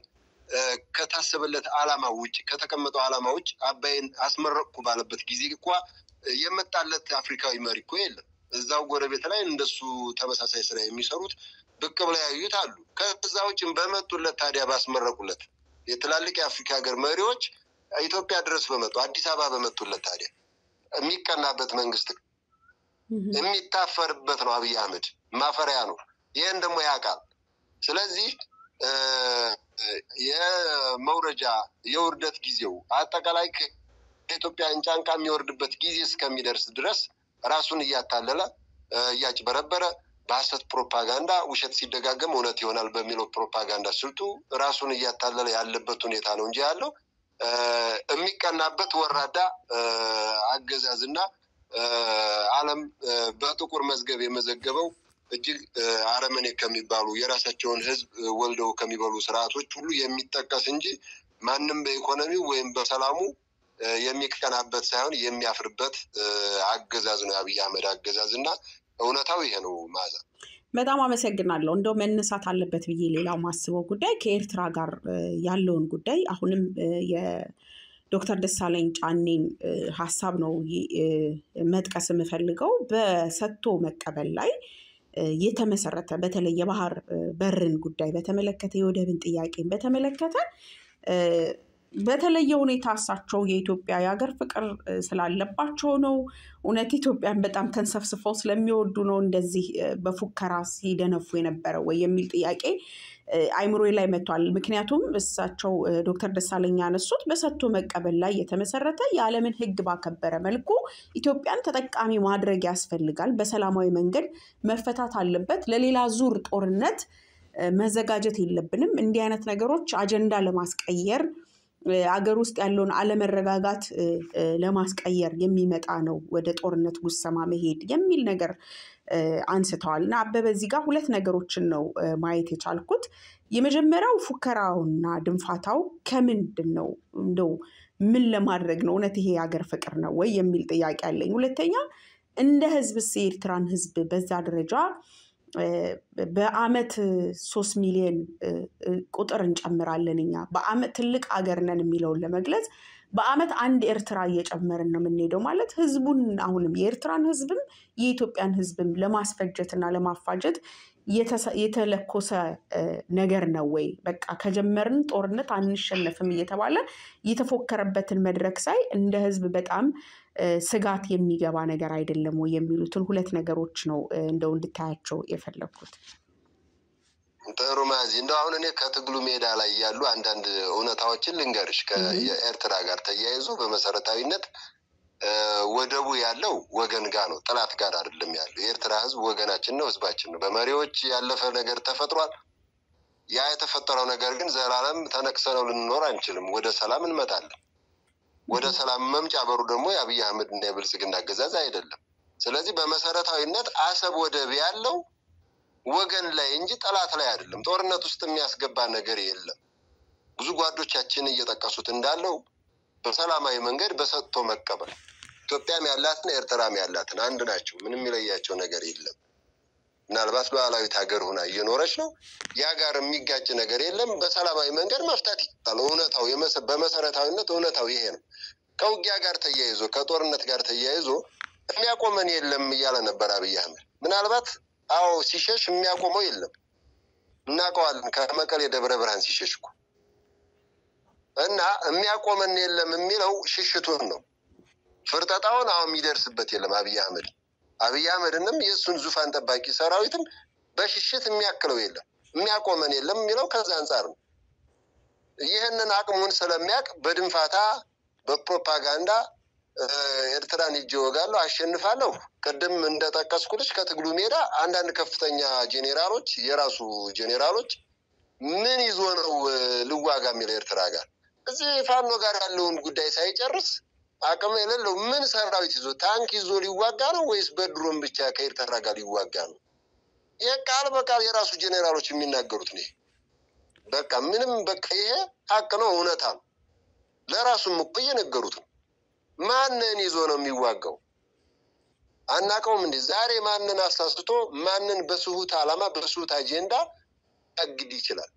ከታሰበለት ዓላማ ውጭ ከተቀመጠው ዓላማ ውጭ አባይን አስመረቅኩ ባለበት ጊዜ እንኳ የመጣለት አፍሪካዊ መሪ እኮ የለም። እዛው ጎረቤት ላይ እንደሱ ተመሳሳይ ስራ የሚሰሩት ብቅ ብለው ያዩት አሉ። ከዛ ውጭም በመጡለት ታዲያ ባስመረቁለት የትላልቅ የአፍሪካ ሀገር መሪዎች ኢትዮጵያ ድረስ በመጡ አዲስ አበባ በመጡለት ታዲያ የሚቀናበት መንግስት የሚታፈርበት ነው። አብይ አህመድ ማፈሪያ ነው። ይህን ደግሞ ያውቃል። ስለዚህ የመውረጃ የውርደት ጊዜው አጠቃላይ ከኢትዮጵያ ጫንቃ የሚወርድበት ጊዜ እስከሚደርስ ድረስ ራሱን እያታለለ እያጭበረበረ በሐሰት ፕሮፓጋንዳ ውሸት ሲደጋገም እውነት ይሆናል በሚለው ፕሮፓጋንዳ ስልቱ ራሱን እያታለለ ያለበት ሁኔታ ነው እንጂ ያለው የሚቀናበት ወራዳ አገዛዝና ዓለም በጥቁር መዝገብ የመዘገበው እጅግ አረመኔ ከሚባሉ የራሳቸውን ህዝብ ወልደው ከሚበሉ ስርዓቶች ሁሉ የሚጠቀስ እንጂ ማንም በኢኮኖሚው ወይም በሰላሙ የሚቀናበት ሳይሆን የሚያፍርበት አገዛዝ ነው አብይ አህመድ አገዛዝና እውነታው ይሄ ነው። ማዛ በጣም አመሰግናለሁ። እንደው መነሳት አለበት ብዬ ሌላው ማስበው ጉዳይ ከኤርትራ ጋር ያለውን ጉዳይ አሁንም የዶክተር ደሳለኝ ጫኔን ሀሳብ ነው መጥቀስ የምፈልገው። በሰጥቶ መቀበል ላይ የተመሰረተ በተለይ የባህር በርን ጉዳይ በተመለከተ የወደብን ጥያቄን በተመለከተ በተለየ ሁኔታ እሳቸው የኢትዮጵያ የሀገር ፍቅር ስላለባቸው ነው እውነት ኢትዮጵያን በጣም ተንሰፍስፈው ስለሚወዱ ነው እንደዚህ በፉከራ ሲደነፉ የነበረው ወይ የሚል ጥያቄ አይምሮዬ ላይ መጥቷል። ምክንያቱም እሳቸው ዶክተር ደሳለኝ ያነሱት በሰጥቶ መቀበል ላይ የተመሰረተ የዓለምን ሕግ ባከበረ መልኩ ኢትዮጵያን ተጠቃሚ ማድረግ ያስፈልጋል፣ በሰላማዊ መንገድ መፈታት አለበት፣ ለሌላ ዙር ጦርነት መዘጋጀት የለብንም፣ እንዲህ አይነት ነገሮች አጀንዳ ለማስቀየር አገር ውስጥ ያለውን አለመረጋጋት ለማስቀየር የሚመጣ ነው ወደ ጦርነት ጉሰማ መሄድ የሚል ነገር አንስተዋል። እና አበበ እዚህ ጋር ሁለት ነገሮችን ነው ማየት የቻልኩት። የመጀመሪያው ፉከራውና ድንፋታው ከምንድን ነው እንደው ምን ለማድረግ ነው? እውነት ይሄ የሀገር ፍቅር ነው ወይ የሚል ጥያቄ አለኝ። ሁለተኛ እንደ ህዝብስ የኤርትራን ህዝብ በዛ ደረጃ በአመት 3 ሚሊዮን ቁጥር እንጨምራለን እኛ በአመት ትልቅ ሀገር ነን የሚለውን ለመግለጽ በአመት አንድ ኤርትራ እየጨመርን ነው የምንሄደው ማለት ህዝቡን አሁንም የኤርትራን ህዝብም የኢትዮጵያን ህዝብም ለማስፈጀትና ለማፋጀት የተለኮሰ ነገር ነው ወይ? በቃ ከጀመርን ጦርነት አንሸነፍም እየተባለ የተፎከረበትን መድረክ ሳይ እንደ ህዝብ በጣም ስጋት የሚገባ ነገር አይደለም ወይ የሚሉትን ሁለት ነገሮች ነው እንደው እንድታያቸው የፈለኩት። ጥሩ ማዚ እንደው አሁን እኔ ከትግሉ ሜዳ ላይ ያሉ አንዳንድ እውነታዎችን ልንገርሽ ከኤርትራ ጋር ተያይዞ በመሰረታዊነት ወደቡ ያለው ወገን ጋር ነው፣ ጥላት ጋር አይደለም ያለው። የኤርትራ ህዝብ ወገናችን ነው፣ ህዝባችን ነው። በመሪዎች ያለፈ ነገር ተፈጥሯል። ያ የተፈጠረው ነገር ግን ዘላለም ተነክሰነው ልንኖር አንችልም። ወደ ሰላም እንመጣለን። ወደ ሰላም መምጫ በሩ ደግሞ የአብይ አህመድ እና የብልጽግና አገዛዝ አይደለም። ስለዚህ በመሰረታዊነት አሰብ ወደብ ያለው ወገን ላይ እንጂ ጠላት ላይ አይደለም። ጦርነት ውስጥ የሚያስገባ ነገር የለም። ብዙ ጓዶቻችን እየጠቀሱት እንዳለው በሰላማዊ መንገድ በሰጥቶ መቀበል ኢትዮጵያም ያላትን ኤርትራም ያላትን አንድ ናቸው። ምንም የሚለያቸው ነገር የለም። ምናልባት ሉዓላዊት ሀገር ሆና እየኖረች ነው። ያ ጋር የሚጋጭ ነገር የለም። በሰላማዊ መንገድ መፍታት ይቻላል። እውነታው በመሰረታዊነት እውነታው ይሄ ነው። ከውጊያ ጋር ተያይዞ ከጦርነት ጋር ተያይዞ የሚያቆመን የለም እያለ ነበር አብይ አህመድ። ምናልባት አዎ ሲሸሽ የሚያቆመው የለም እናውቀዋለን። ከመቀሌ ደብረ ብርሃን ሲሸሽ እኮ እና የሚያቆመን የለም የሚለው ሽሽቱን ነው። ፍርጠጣውን አሁን የሚደርስበት የለም አብይ አህመድንም የእሱን ዙፋን ጠባቂ ሰራዊትም በሽሽት የሚያክለው የለም። የሚያቆመን የለም የሚለው ከዛ አንጻር ነው። ይህንን አቅሙን ስለሚያውቅ በድንፋታ በፕሮፓጋንዳ ኤርትራን ሂጄ እወጋለሁ፣ አሸንፋለሁ። ቅድም እንደጠቀስኩልሽ ከትግሉ ሜዳ አንዳንድ ከፍተኛ ጄኔራሎች የራሱ ጄኔራሎች ምን ይዞ ነው ልዋጋ የሚለው ኤርትራ ጋር እዚህ ፋኖ ጋር ያለውን ጉዳይ ሳይጨርስ አቅም የሌለው ምን ሰራዊት ይዞ ታንክ ይዞ ሊዋጋ ነው ወይስ በድሮን ብቻ ከኤርትራ ጋር ሊዋጋ ነው? የቃል በቃል የራሱ ጄኔራሎች የሚናገሩት ነው። በቃ ምንም በቃ ይሄ ሀቅ ነው፣ እውነታ ነው። ለራሱም እኮ እየነገሩት ነው። ማንን ይዞ ነው የሚዋጋው? አናውቀውም እንዴ? ዛሬ ማንን አሳስቶ ማንን በስሁት ዓላማ በስሁት አጀንዳ ያግድ ይችላል?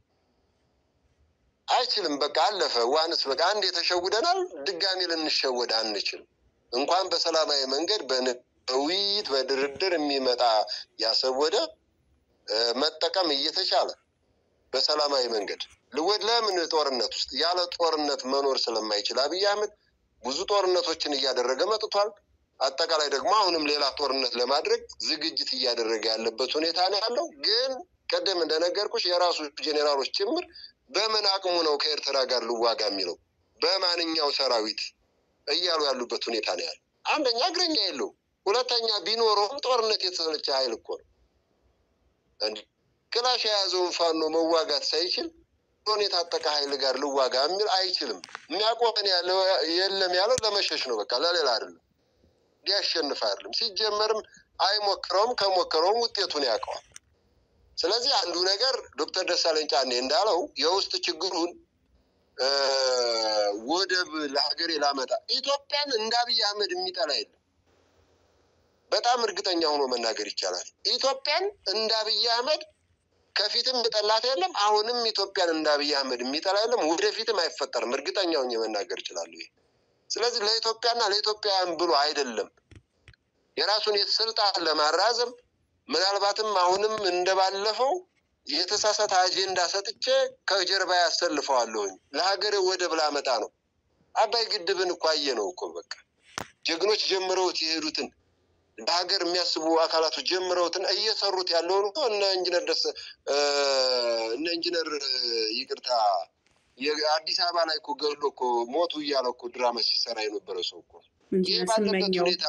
አይችልም። በቃ አለፈ። ዋንስ በቃ አንድ የተሸውደናል፣ ድጋሚ ልንሸወድ አንችልም። እንኳን በሰላማዊ መንገድ በውይይት በድርድር የሚመጣ ያሰብ ወደብ መጠቀም እየተቻለ በሰላማዊ መንገድ ለምን ጦርነት ውስጥ ያለ ጦርነት መኖር ስለማይችል አብይ አህመድ ብዙ ጦርነቶችን እያደረገ መጥቷል። አጠቃላይ ደግሞ አሁንም ሌላ ጦርነት ለማድረግ ዝግጅት እያደረገ ያለበት ሁኔታ ነው ያለው። ግን ቀደም እንደነገርኩሽ የራሱ ጄኔራሎች ጭምር በምን አቅሙ ነው ከኤርትራ ጋር ልዋጋ የሚለው በማንኛው ሰራዊት እያሉ ያሉበት ሁኔታ ነው ያለው። አንደኛ እግረኛ የለው፣ ሁለተኛ ቢኖረውም ጦርነት የተሰለቸ ኃይል እኮ ነው። ክላሽ የያዘውን ፋኖ መዋጋት ሳይችል ሆነ የታጠቀ ኃይል ጋር ልዋጋ የሚል አይችልም። የሚያቆመን የለም ያለው ለመሸሽ ነው፣ በቃ ለሌላ አይደለም፣ ሊያሸንፍ አይደለም። ሲጀመርም አይሞክረውም፣ ከሞከረውም ውጤቱን ያውቀዋል። ስለዚህ አንዱ ነገር ዶክተር ደሳለኝ ጫኔ እንዳለው የውስጥ ችግሩን ወደብ ለሀገሬ ላመጣ ኢትዮጵያን እንደ አብይ አህመድ የሚጠላ የለም። በጣም እርግጠኛ ሆኖ መናገር ይቻላል። ኢትዮጵያን እንደ አብይ አህመድ ከፊትም ጠላት የለም፣ አሁንም ኢትዮጵያን እንደ አብይ አህመድ የሚጠላ የለም፣ ወደፊትም አይፈጠርም። እርግጠኛ ሆኜ መናገር ይችላል። ስለዚህ ለኢትዮጵያና ለኢትዮጵያውያን ብሎ አይደለም የራሱን ስልጣን ለማራዘም ምናልባትም አሁንም እንደባለፈው የተሳሳተ አጀንዳ ሰጥቼ ከጀርባ ያሰልፈዋለሁኝ ለሀገሬ ወደብ ላመጣ ነው። አባይ ግድብን እኮ አየነው እኮ በቃ ጀግኖች ጀምረውት የሄዱትን ለሀገር የሚያስቡ አካላቶች ጀምረውትን እየሰሩት ያለውን እኮ እነ ኢንጂነር ይቅርታ የአዲስ አበባ ላይ እኮ ገድሎ እኮ ሞቱ እያለ እኮ ድራማ ሲሰራ የነበረ ሰው እኮ ይህ ባለበት ሁኔታ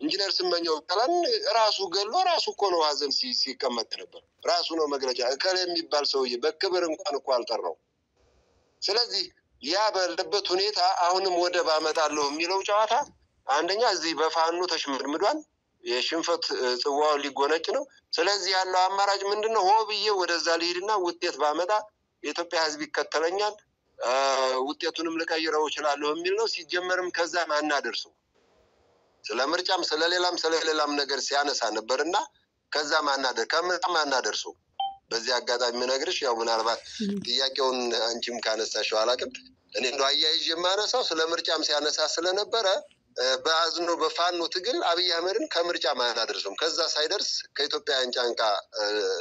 ኢንጂነር ስመኘው ቀለን ራሱ ገድሎ ራሱ እኮ ነው ሀዘን ሲቀመጥ ነበር። ራሱ ነው መግለጫ እከለ የሚባል ሰውዬ በክብር እንኳን እኮ አልጠራው። ስለዚህ ያ ባለበት ሁኔታ አሁንም ወደብ አመጣለሁ የሚለው ጨዋታ አንደኛ እዚህ በፋኖ ተሽመድምዷል፣ የሽንፈት ጽዋው ሊጎነጭ ነው። ስለዚህ ያለው አማራጭ ምንድነው? ሆ ብዬ ወደዛ ልሄድና ውጤት ባመጣ የኢትዮጵያ ሕዝብ ይከተለኛል፣ ውጤቱንም ልቀይረው እችላለሁ የሚል ነው። ሲጀመርም ከዛ ማናደርሰው ስለ ምርጫም ስለሌላም ነገር ሲያነሳ ነበርና ከዛ ማናደርሰው። በዚህ አጋጣሚ ምነግርሽ ያው ምናልባት ጥያቄውን አንቺም ካነሳሽው አላውቅም፣ እኔ እንደው አያይዤ የማነሳው ስለ ምርጫም ሲያነሳ ስለነበረ በአዝኖ በፋኖ ትግል አብይ አህመድን ከምርጫ ማናደርሰውም። ከዛ ሳይደርስ ከኢትዮጵያውያን ጫንቃ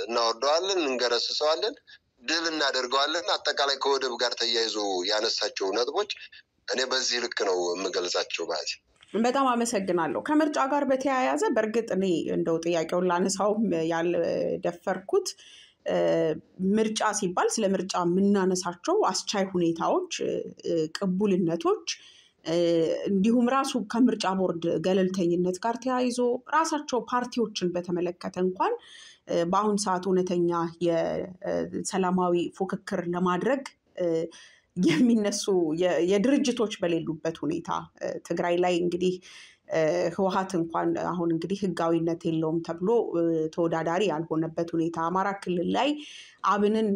እናወርደዋለን፣ እንገረስሰዋለን፣ ድል እናደርገዋለን። አጠቃላይ ከወደብ ጋር ተያይዞ ያነሳቸው ነጥቦች እኔ በዚህ ልክ ነው የምገልጻቸው። ማለት በጣም አመሰግናለሁ። ከምርጫ ጋር በተያያዘ በእርግጥ እኔ እንደው ጥያቄውን ላነሳውም ያልደፈርኩት ምርጫ ሲባል ስለ ምርጫ የምናነሳቸው አስቻይ ሁኔታዎች፣ ቅቡልነቶች እንዲሁም ራሱ ከምርጫ ቦርድ ገለልተኝነት ጋር ተያይዞ ራሳቸው ፓርቲዎችን በተመለከተ እንኳን በአሁን ሰዓት እውነተኛ የሰላማዊ ፉክክር ለማድረግ የሚነሱ የድርጅቶች በሌሉበት ሁኔታ ትግራይ ላይ እንግዲህ ህወሓት እንኳን አሁን እንግዲህ ህጋዊነት የለውም ተብሎ ተወዳዳሪ ያልሆነበት ሁኔታ፣ አማራ ክልል ላይ አብንን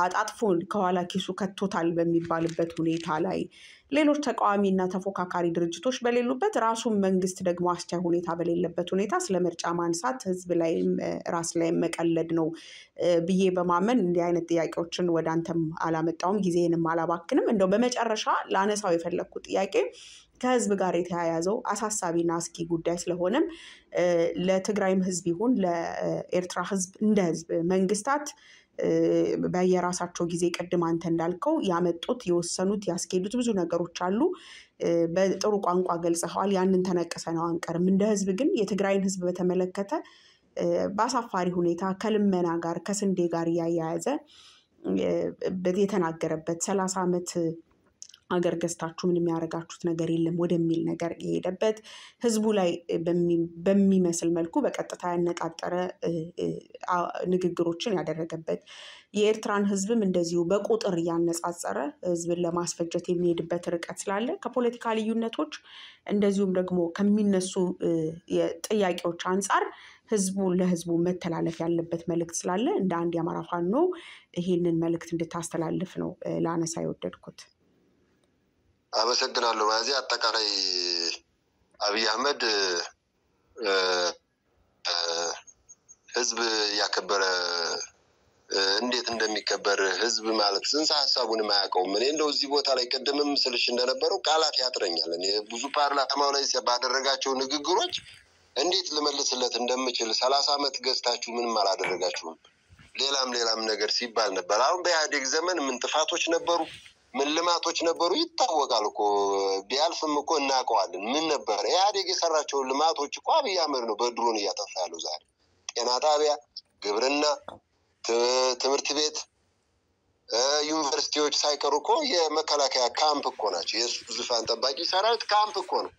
አጣጥፎ ከኋላ ኪሱ ከቶታል በሚባልበት ሁኔታ ላይ ሌሎች ተቃዋሚና ተፎካካሪ ድርጅቶች በሌሉበት ራሱን መንግስት ደግሞ አስቻይ ሁኔታ በሌለበት ሁኔታ ስለ ምርጫ ማንሳት ህዝብ ላይም ራስ ላይ መቀለድ ነው ብዬ በማመን እንዲህ አይነት ጥያቄዎችን ወደ አንተም አላመጣውም፣ ጊዜንም አላባክንም። እንደው በመጨረሻ ላነሳው የፈለግኩት ጥያቄ ከህዝብ ጋር የተያያዘው አሳሳቢና አስጊ ጉዳይ ስለሆነም ለትግራይም ህዝብ ይሁን ለኤርትራ ህዝብ እንደ ህዝብ መንግስታት በየራሳቸው ጊዜ ቅድም አንተ እንዳልከው ያመጡት የወሰኑት ያስኬዱት ብዙ ነገሮች አሉ። በጥሩ ቋንቋ ገልጸዋል። ያንን ተነቅሰ ነው አንቀርም። እንደ ህዝብ ግን የትግራይን ህዝብ በተመለከተ በአሳፋሪ ሁኔታ ከልመና ጋር ከስንዴ ጋር እያያያዘ የተናገረበት 30 ዓመት አገር ገዝታችሁ ምን የሚያደርጋችሁት ነገር የለም ወደሚል ነገር የሄደበት ህዝቡ ላይ በሚመስል መልኩ በቀጥታ ያነጣጠረ ንግግሮችን ያደረገበት የኤርትራን ህዝብም እንደዚሁ በቁጥር እያነጻጸረ ህዝብን ለማስፈጀት የሚሄድበት ርቀት ስላለ ከፖለቲካ ልዩነቶች እንደዚሁም ደግሞ ከሚነሱ ጥያቄዎች አንጻር ህዝቡ ለህዝቡ መተላለፍ ያለበት መልእክት ስላለ እንደ አንድ የአማራ ፋኖ ይሄንን መልእክት እንድታስተላልፍ ነው ላነሳ የወደድኩት። አመሰግናለሁ። ማለት አጠቃላይ አብይ አህመድ ህዝብ ያከበረ እንዴት እንደሚከበር ህዝብ ማለት ጽንሰ ሐሳቡን ማያውቀውም። እኔ እንደው እዚህ ቦታ ላይ ቀደምም ስልሽ እንደነበረው ቃላት ያጥረኛል። እኔ ብዙ ፓርላማው ላይ ባደረጋቸው ንግግሮች እንዴት ልመልስለት እንደምችል 30 ዓመት ገዝታችሁ ምንም አላደረጋችሁም ሌላም ነገር ሲባል ነበር። አሁን በኢህአዴግ ዘመን ምን ጥፋቶች ነበሩ፣ ምን ልማቶች ነበሩ ይታወቃል እኮ። ቢያልፍም እኮ እናውቀዋለን። ምን ነበር ኢህአዴግ የሰራቸው ልማቶች እኮ አብይ አህመድ ነው በድሮን እያጠፋ ያለው ዛሬ። ጤና ጣቢያ፣ ግብርና፣ ትምህርት ቤት፣ ዩኒቨርሲቲዎች ሳይቀሩ እኮ የመከላከያ ካምፕ እኮ ናቸው። የእሱ ዙፋን ጠባቂ ሰራዊት ካምፕ እኮ ነው።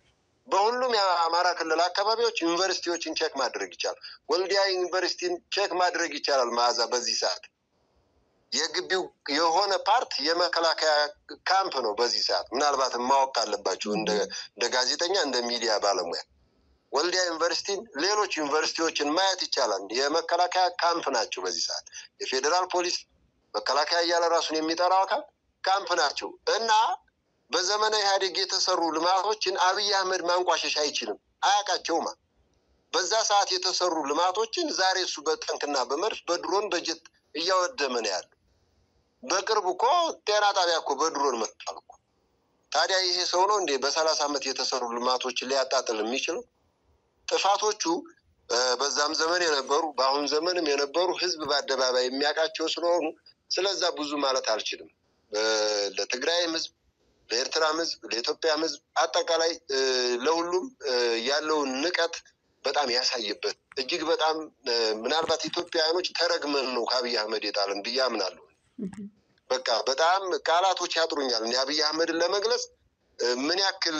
በሁሉም የአማራ ክልል አካባቢዎች ዩኒቨርሲቲዎችን ቼክ ማድረግ ይቻላል። ወልዲያ ዩኒቨርሲቲን ቼክ ማድረግ ይቻላል። መዓዛ በዚህ ሰዓት የግቢው የሆነ ፓርት የመከላከያ ካምፕ ነው። በዚህ ሰዓት ምናልባትም ማወቅ አለባቸው እንደ ጋዜጠኛ እንደ ሚዲያ ባለሙያ ወልዲያ ዩኒቨርሲቲን፣ ሌሎች ዩኒቨርሲቲዎችን ማየት ይቻላል። የመከላከያ ካምፕ ናቸው። በዚህ ሰዓት የፌዴራል ፖሊስ መከላከያ እያለ ራሱን የሚጠራው አካል ካምፕ ናቸው እና በዘመነ ኢህአዴግ የተሰሩ ልማቶችን አብይ አህመድ ማንቋሸሽ አይችልም፣ አያውቃቸውማ። በዛ ሰዓት የተሰሩ ልማቶችን ዛሬ እሱ በጠንክና በመድፍ በድሮን በጀት እያወደመ ነው ያለው። በቅርቡ እኮ ጤና ጣቢያ እኮ በድሮን መጥቷል እኮ። ታዲያ ይሄ ሰው ነው እንዴ በ30 ዓመት የተሰሩ ልማቶችን ሊያጣጥል የሚችለው? ጥፋቶቹ በዛም ዘመን የነበሩ በአሁን ዘመንም የነበሩ ህዝብ በአደባባይ የሚያውቃቸው ስለሆኑ ስለዛ ብዙ ማለት አልችልም። ለትግራይም ህዝብ፣ ለኤርትራም ህዝብ፣ ለኢትዮጵያም ህዝብ አጠቃላይ ለሁሉም ያለውን ንቀት በጣም ያሳየበት እጅግ በጣም ምናልባት ኢትዮጵያውያኖች ተረግመን ነው ከአብይ አህመድ የጣልን ብዬ አምናለሁ። በቃ በጣም ቃላቶች ያጥሩኛል አብይ አህመድን ለመግለጽ ምን ያክል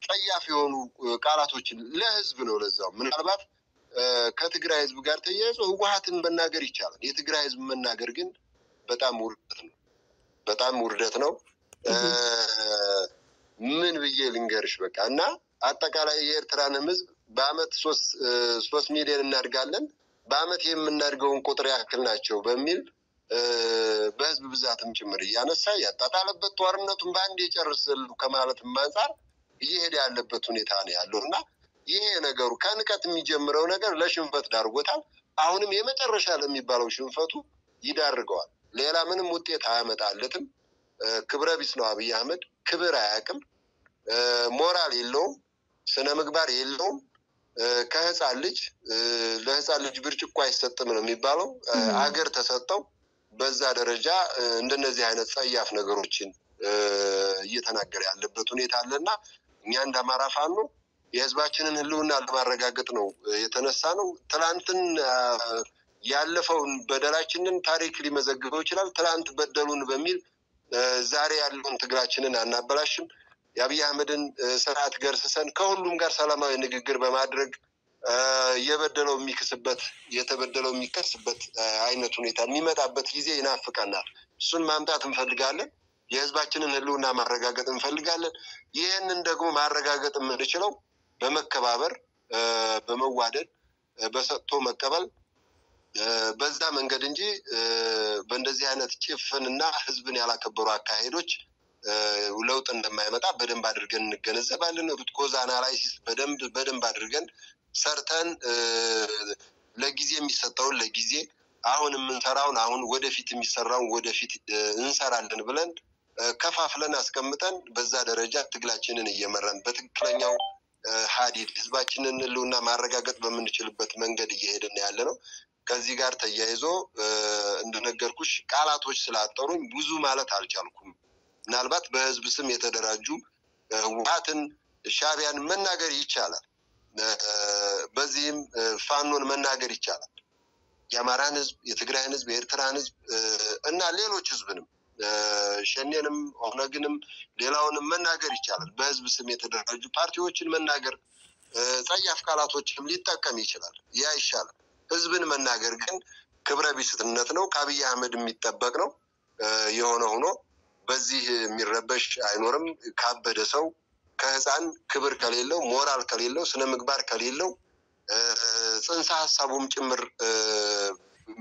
ጸያፍ የሆኑ ቃላቶችን ለህዝብ ነው። ለዛው ምናልባት ከትግራይ ህዝብ ጋር ተያይዞ ህወሓትን መናገር ይቻላል። የትግራይ ህዝብ መናገር ግን በጣም ውርደት ነው፣ በጣም ውርደት ነው። ምን ብዬ ልንገርሽ በቃ እና አጠቃላይ የኤርትራንም ህዝብ በአመት 3 ሚሊዮን እናድጋለን፣ በአመት የምናድገውን ቁጥር ያክል ናቸው በሚል በህዝብ ብዛትም ጭምር እያነሳ ያጣጣለበት ጦርነቱን በአንድ የጨርሰሉ ከማለትም አንጻር እየሄደ ያለበት ሁኔታ ነው ያለው እና ይሄ ነገሩ ከንቀት የሚጀምረው ነገር ለሽንፈት ዳርጎታል። አሁንም የመጨረሻ ለሚባለው ሽንፈቱ ይዳርገዋል። ሌላ ምንም ውጤት አያመጣለትም። ክብረ ቢስ ነው አብይ አህመድ። ክብር አያውቅም፣ ሞራል የለውም፣ ስነ ምግባር የለውም። ከህፃን ልጅ ለህፃን ልጅ ብርጭቆ አይሰጥም ነው የሚባለው። አገር ተሰጠው። በዛ ደረጃ እንደነዚህ አይነት ጸያፍ ነገሮችን እየተናገረ ያለበት ሁኔታ አለና እኛ እንደ አማራ ፋኖ የህዝባችንን ህልውና ለማረጋገጥ ነው የተነሳ ነው። ትላንትን ያለፈውን በደላችንን ታሪክ ሊመዘግበው ይችላል። ትላንት በደሉን በሚል ዛሬ ያለውን ትግራችንን አናበላሽም። የአብይ አህመድን ስርዓት ገርስሰን ከሁሉም ጋር ሰላማዊ ንግግር በማድረግ የበደለው የሚክስበት የተበደለው የሚከስበት አይነት ሁኔታ የሚመጣበት ጊዜ ይናፍቀናል። እሱን ማምጣት እንፈልጋለን። የህዝባችንን ህልውና ማረጋገጥ እንፈልጋለን። ይህንን ደግሞ ማረጋገጥ የምንችለው በመከባበር፣ በመዋደድ፣ በሰጥቶ መቀበል በዛ መንገድ እንጂ በእንደዚህ አይነት ጭፍንና ህዝብን ያላከበሩ አካሄዶች ለውጥ እንደማይመጣ በደንብ አድርገን እንገነዘባለን። ሩት ኮዝ አናላይሲስ በደንብ አድርገን ሰርተን ለጊዜ የሚሰጠውን ለጊዜ አሁን የምንሰራውን አሁን ወደፊት የሚሰራውን ወደፊት እንሰራለን ብለን ከፋፍለን አስቀምጠን በዛ ደረጃ ትግላችንን እየመራን በትክክለኛው ሀዲድ ህዝባችንን ህልውና ማረጋገጥ በምንችልበት መንገድ እየሄድን ያለ ነው። ከዚህ ጋር ተያይዞ እንደነገርኩሽ ቃላቶች ስላጠሩኝ ብዙ ማለት አልቻልኩም። ምናልባት በህዝብ ስም የተደራጁ ህወሓትን፣ ሻዕቢያን መናገር ይቻላል። በዚህም ፋኖን መናገር ይቻላል። የአማራን ህዝብ፣ የትግራይን ህዝብ፣ የኤርትራን ህዝብ እና ሌሎች ህዝብንም ሸኔንም ኦነግንም ሌላውንም መናገር ይቻላል። በህዝብ ስም የተደራጁ ፓርቲዎችን መናገር ጸያፍ ቃላቶችንም ሊጠቀም ይችላል። ያ ይሻላል። ህዝብን መናገር ግን ክብረ ቢስነት ነው፣ ከአብይ አህመድ የሚጠበቅ ነው። የሆነ ሆኖ በዚህ የሚረበሽ አይኖርም። ካበደ ሰው ከህፃን ክብር ከሌለው፣ ሞራል ከሌለው፣ ስነ ምግባር ከሌለው ጽንሰ ሀሳቡም ጭምር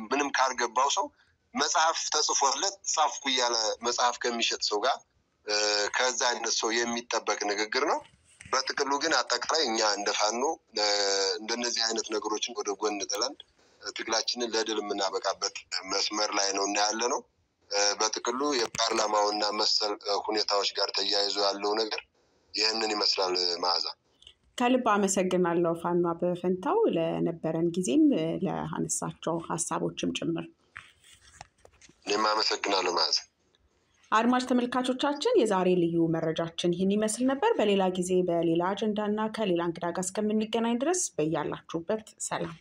ምንም ካልገባው ሰው መጽሐፍ ተጽፎለት ጻፍኩ እያለ መጽሐፍ ከሚሸጥ ሰው ጋር ከዛ አይነት ሰው የሚጠበቅ ንግግር ነው። በጥቅሉ ግን አጠቃላይ እኛ እንደ ፋኖ እንደነዚህ አይነት ነገሮችን ወደ ጎን ጥለን ትግላችንን ለድል የምናበቃበት መስመር ላይ ነው እና ያለ ነው። በጥቅሉ የፓርላማውና መሰል ሁኔታዎች ጋር ተያይዞ ያለው ነገር ይህንን ይመስላል። መዓዛ ከልብ አመሰግናለሁ ፋኖ አበበ ፈንታው ለነበረን ጊዜም ለአነሳቸው ሀሳቦችም ጭምር። እኔም አመሰግናለሁ መዓዛ። አድማጭ ተመልካቾቻችን የዛሬ ልዩ መረጃችን ይህን ይመስል ነበር። በሌላ ጊዜ በሌላ አጀንዳና ከሌላ እንግዳ ጋር እስከምንገናኝ ድረስ በያላችሁበት ሰላም